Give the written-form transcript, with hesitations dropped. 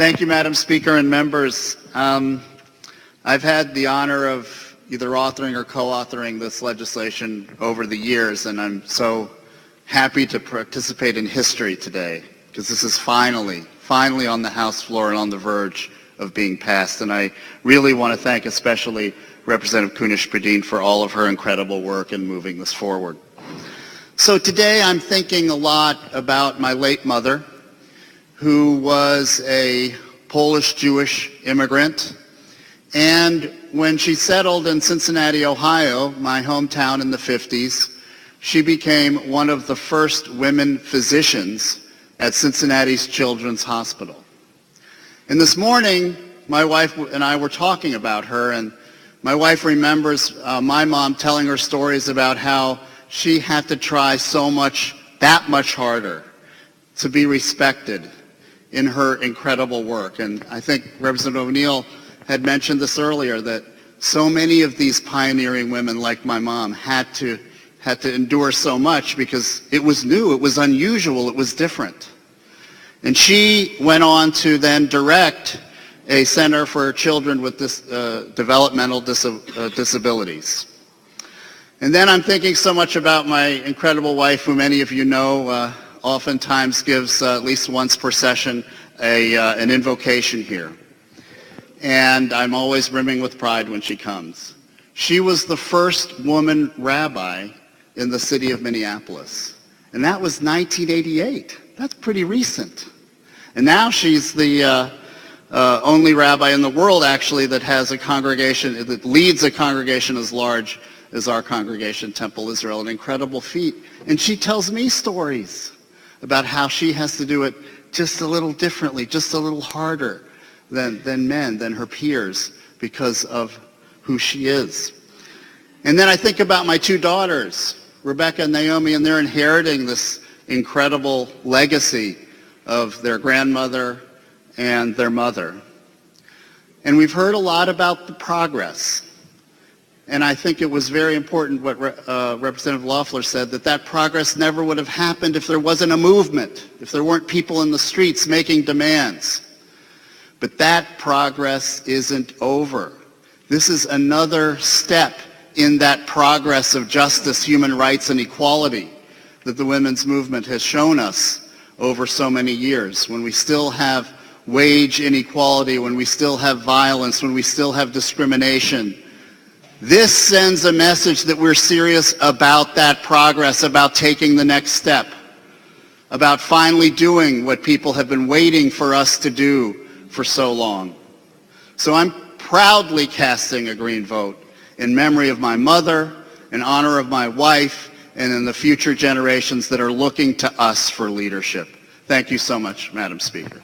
Thank you, Madam Speaker and members. I've had the honor of either authoring or co-authoring this legislation over the years, and I'm so happy to participate in history today, because this is finally on the House floor and on the verge of being passed. And I really want to thank especially Representative Kunesh-Podein for all of her incredible work in moving this forward. So today I'm thinking a lot about my late mother, who was a Polish-Jewish immigrant. And when she settled in Cincinnati, Ohio, my hometown in the 50s, she became one of the first women physicians at Cincinnati's Children's Hospital. And this morning, my wife and I were talking about her, and my wife remembers my mom telling her stories about how she had to try that much harder to be respected in her incredible work. And I think Representative O'Neill had mentioned this earlier, that so many of these pioneering women like my mom had to endure so much because it was new, it was unusual, it was different. And she went on to then direct a center for children with developmental disabilities. And then I'm thinking so much about my incredible wife, who many of you know oftentimes gives at least once per session an invocation here. And I'm always brimming with pride when she comes. She was the first woman rabbi in the city of Minneapolis. And that was 1988. That's pretty recent. And now she's the only rabbi in the world, actually, that has a congregation, that leads a congregation as large as our congregation, Temple Israel, an incredible feat. And she tells me stories about how she has to do it just a little differently, just a little harder than men, than her peers, because of who she is. And then I think about my two daughters, Rebecca and Naomi, and they're inheriting this incredible legacy of their grandmother and their mother. And we've heard a lot about the progress. And I think it was very important what Representative Loeffler said, that progress never would have happened if there wasn't a movement, if there weren't people in the streets making demands. But that progress isn't over. This is another step in that progress of justice, human rights, and equality that the women's movement has shown us over so many years. When we still have wage inequality, when we still have violence, when we still have discrimination, this sends a message that we're serious about that progress, about taking the next step, about finally doing what people have been waiting for us to do for so long. So I'm proudly casting a green vote in memory of my mother, in honor of my wife, and in the future generations that are looking to us for leadership. Thank you so much, Madam Speaker.